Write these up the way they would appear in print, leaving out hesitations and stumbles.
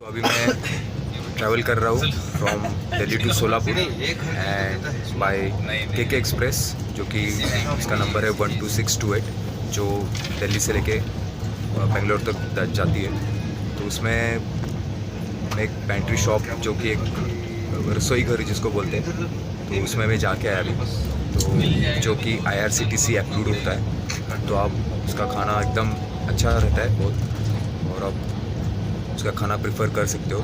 तो अभी मैं ट्रैवल कर रहा हूँ from Delhi to Solapur and by के एक्सप्रेस, जो कि इसका नंबर है 12628, जो दिल्ली से लेके बेंगलोर तक जाती है। तो उसमें एक पेंट्री शॉप, जो कि एक रसोई घर जिसको बोलते हैं, तो उसमें मैं जाके आया अभी, तो जो कि IRCTC अप्रूव्ड होता है। तो आप उसका खाना एकदम अच्छा रहता है बहुत, और आप उसका खाना प्रेफर कर सकते हो।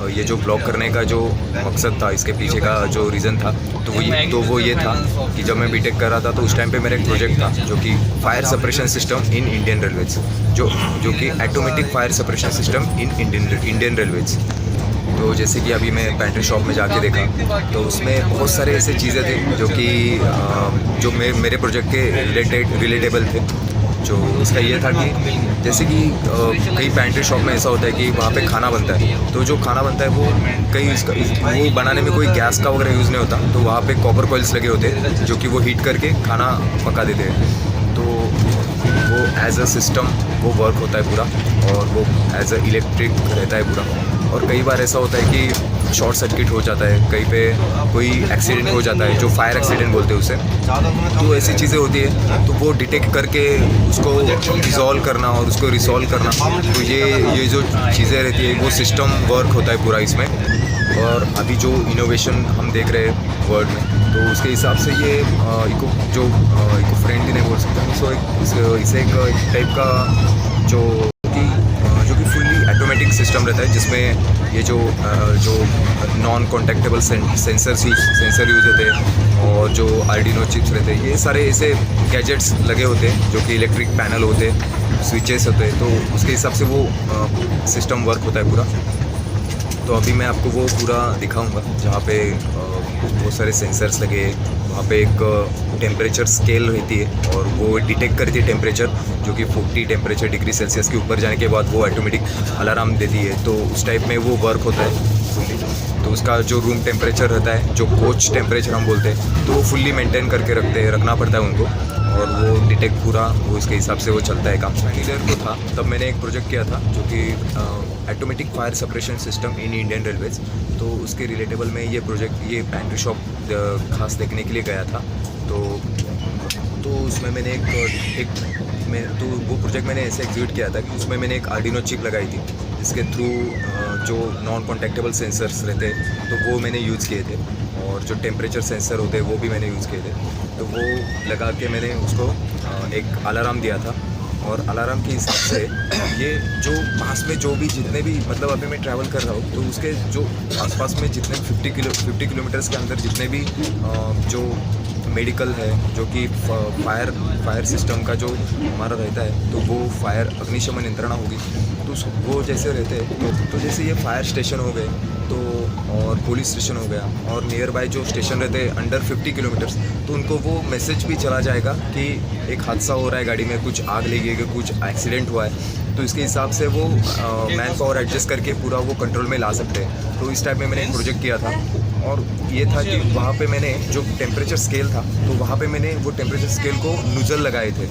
और ये जो ब्लॉग करने का जो मकसद था, इसके पीछे का जो रीज़न था, तो वो ये था कि जब मैं बीटेक कर रहा था तो उस टाइम पे मेरा एक प्रोजेक्ट था जो कि fire suppression system in Indian railways, जो कि automatic fire suppression system in Indian railways. तो जैसे कि अभी मैं पेंट्री शॉप में जाके देखा, तो उसमें बहुत सारे ऐसे चीज़ें थे जो कि जो मेरे प्रोजेक्ट के रिलेटेबल थे। जो उसका ये था कि जैसे कि कई पेंट्री शॉप में ऐसा होता है कि वहाँ पे खाना बनता है, तो जो खाना बनता है वो वो बनाने में कोई गैस का वगैरह यूज़ नहीं होता, तो वहाँ पे कॉपर कॉइल्स लगे होते हैं जो कि वो हीट करके खाना पका देते हैं। तो वो एज अ सिस्टम वो वर्क होता है पूरा, और वो एज अ इलेक्ट्रिक रहता है पूरा। और कई बार ऐसा होता है कि शॉर्ट सर्किट हो जाता है, कहीं पे कोई एक्सीडेंट हो जाता है, जो फायर एक्सीडेंट बोलते हैं उसे। तो ऐसी चीज़ें होती है, तो वो डिटेक्ट करके उसको रिजॉल्व करना और उसको रिसॉल्व करना, तो ये जो चीज़ें रहती है वो सिस्टम वर्क होता है पूरा इसमें। और अभी जो इनोवेशन हम देख रहे हैं वर्ल्ड में, तो उसके हिसाब से ये इको फ्रेंडली नहीं बोल सकता, सो इसे एक टाइप का जो कि फुल्ली ऑटोमेटिक सिस्टम रहता है, जिसमें ये जो नॉन कॉन्टैक्टेबल सेंसर यूज़ होते हैं, और जो आर्डिनो चिप्स रहते हैं, ये सारे ऐसे गैजेट्स लगे होते हैं जो कि इलेक्ट्रिक पैनल होते हैं, स्विचेस होते हैं, तो उसके हिसाब से वो सिस्टम वर्क होता है पूरा। तो अभी मैं आपको वो पूरा दिखाऊंगा, जहाँ पे बहुत सारे सेंसर्स लगे, वहाँ पे एक टेम्परेचर स्केल रहती है, और वो डिटेक्ट करती है टेम्परेचर, जो कि 40 टेम्परेचर डिग्री सेल्सियस के ऊपर जाने के बाद वो ऑटोमेटिक अलार्म देती है। तो उस टाइप में वो वर्क होता है फुल्ली। तो उसका जो रूम टेम्परेचर रहता है, जो कोच टेम्परेचर हम बोलते हैं, तो वो फुल्ली मेंटेन करके रखना पड़ता है उनको, और वो डिटेक्ट पूरा वो इसके हिसाब से वो चलता है काम। इधर को था तब मैंने एक प्रोजेक्ट किया था जो कि automatic fire suppression system in Indian railways. तो उसके रिलेटेबल में ये पेंट्री शॉप खास देखने के लिए गया था। तो उसमें मैंने तो वो प्रोजेक्ट मैंने ऐसे एग्जीक्यूट किया था कि उसमें मैंने एक आर्डिनो चिप लगाई थी, जिसके थ्रू जो नॉन कॉन्टैक्टेबल सेंसर्स रहते हैं तो वो मैंने यूज़ किए थे, और जो टेम्परेचर सेंसर होते हैं वो भी मैंने यूज़ किए थे। तो वो लगा के मैंने उसको एक अलार्म दिया था, और अलार्म के हिसाब से ये जो पास में जो भी जितने भी, मतलब अभी मैं ट्रैवल कर रहा हूँ, तो उसके जो आसपास में जितने 50 किलोमीटर्स के अंदर जितने भी जो मेडिकल है, जो कि फायर सिस्टम का जो हमारा रहता है, तो वो फायर अग्निशमन यंत्रणा होगी, तो वो जैसे रहते हैं, तो जैसे ये फायर स्टेशन हो गए, तो और पुलिस स्टेशन हो गया, और नियर बाय जो स्टेशन रहते हैं अंडर 50 किलोमीटर्स, तो उनको वो मैसेज भी चला जाएगा कि एक हादसा हो रहा है, गाड़ी में कुछ आग लगी है, कुछ एक्सीडेंट हुआ है। तो इसके हिसाब से वो मैन पावर एडजस्ट करके पूरा वो कंट्रोल में ला सकते हैं। तो इस टाइप में मैंने एक प्रोजेक्ट किया था, और ये था कि वहाँ पे मैंने जो टेम्परेचर स्केल था, तो वहाँ पे मैंने वो टेम्परेचर स्केल को नोजल लगाए थे,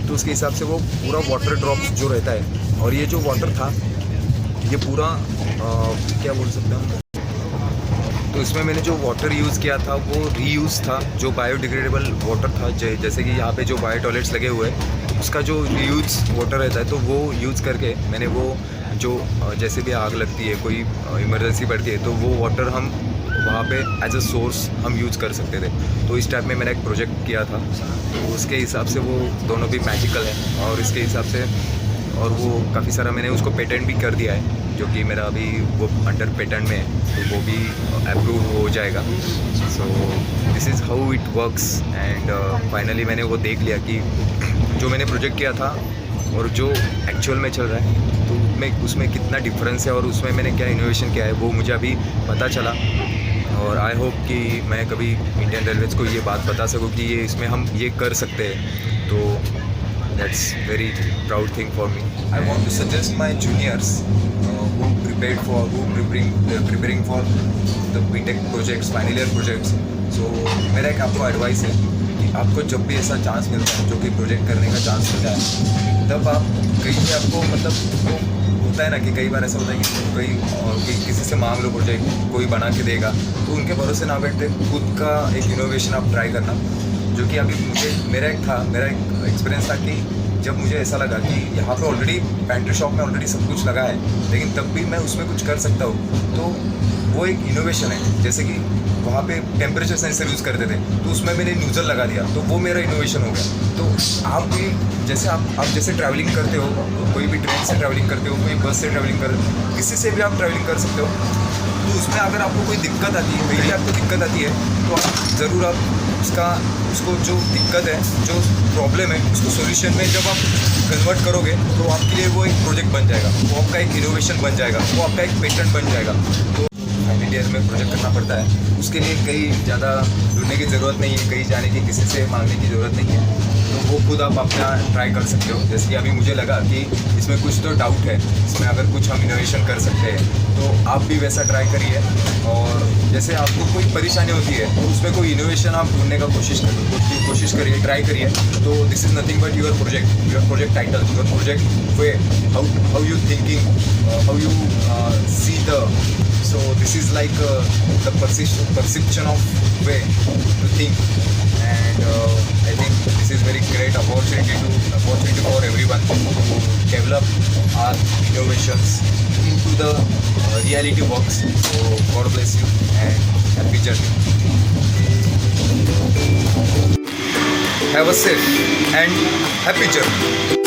तो उसके हिसाब से वो पूरा वाटर ड्रॉप्स जो रहता है, और ये जो वाटर था ये पूरा क्या बोल सकते हैं, तो इसमें मैंने जो वाटर यूज़ किया था वो रीयूज़ था, जो बायोडिग्रेडेबल वाटर था। जैसे कि यहाँ पे जो बायो टॉयलेट्स लगे हुए हैं, उसका जो रीयूज़ वाटर रहता है, तो वो यूज़ करके मैंने वो जो जैसे भी आग लगती है, कोई इमरजेंसी पड़ती है, तो वो वाटर हम वहाँ पे एज अ सोर्स हम यूज़ कर सकते थे। तो इस टाइप में मैंने एक प्रोजेक्ट किया था, तो उसके हिसाब से वो दोनों भी मैजिकल है, और इसके हिसाब से, और वो काफ़ी सारा मैंने उसको पेटेंट भी कर दिया है, जो कि मेरा अभी वो अंडर पेटेंट में है, तो वो भी अप्रूव हो जाएगा। So this is how it works. And finally मैंने वो देख लिया कि जो मैंने प्रोजेक्ट किया था और जो एक्चुअल में चल रहा है, तो उसमें कितना डिफरेंस है, और उसमें मैंने क्या इनोवेशन किया है, वो मुझे अभी पता चला। और आई होप कि मैं कभी इंडियन रेलवेज़ को ये बात बता सकूँ कि ये इसमें हम ये कर सकते हैं। तो that's very proud thing for me. I want to suggest my juniors who preparing for the BTech projects, final year projects. So मेरा एक आपको एडवाइस है कि आपको जब भी ऐसा चांस मिलता है, जो कि प्रोजेक्ट करने का चांस मिलता है, तब आप कहीं भी आपको मतलब वो होता है ना कि कई बार ऐसा होता है कि किसी से मांग लो प्रोजेक्ट, कोई बना के देगा, तो उनके भरोसे ना बैठते खुद का एक इनोवेशन आप ट्राई करना। जो कि अभी मेरा एक एक्सपीरियंस था कि जब मुझे ऐसा लगा कि यहाँ पे ऑलरेडी पेंट्री शॉप में ऑलरेडी सब कुछ लगा है, लेकिन तब भी मैं उसमें कुछ कर सकता हूँ, तो वो एक इनोवेशन है। जैसे कि वहाँ पे टेम्परेचर सेंसर यूज़ करते थे, तो उसमें मैंने न्यूज़ल लगा दिया, तो वो मेरा इनोवेशन हो गया। तो आप भी जैसे आप जैसे ट्रैवलिंग करते हो, कोई भी ट्रेन से ट्रैवलिंग करते हो, कोई बस से ट्रैवलिंग कर, किसी से भी आप ट्रैवलिंग कर सकते हो। तो उसमें अगर आपको कोई दिक्कत आती है, मेरी आपको दिक्कत आती है, तो आप ज़रूर आप उसको जो दिक्कत है, जो प्रॉब्लम है, उसको सॉल्यूशन में जब आप कन्वर्ट करोगे, तो आपके लिए वो एक प्रोजेक्ट बन जाएगा, वो आपका एक इनोवेशन बन जाएगा, वो आपका एक पेटेंट बन जाएगा। तो फाइनल ईयर में प्रोजेक्ट करना पड़ता है, उसके लिए कहीं ज़्यादा ढूंढने की ज़रूरत नहीं है, कहीं जाने की, किसी से मांगने की ज़रूरत नहीं है। तो वो खुद आप अपना ट्राई कर सकते हो। जैसे कि अभी मुझे लगा कि इसमें कुछ तो डाउट है, इसमें अगर कुछ हम इनोवेशन कर सकते हैं, तो आप भी वैसा ट्राई करिए। और जैसे आपको कोई परेशानी होती है, तो उसमें कोई इनोवेशन आप ढूंढने का कोशिश करिए, ट्राई करिए। तो this is nothing but your project title, your project way, how you thinking, how you see the, so this is like the perception of way to think, and I think this is very great opportunity for everyone to develop our innovations into the reality works. So God bless you and happy journey. Have a safe and happy journey.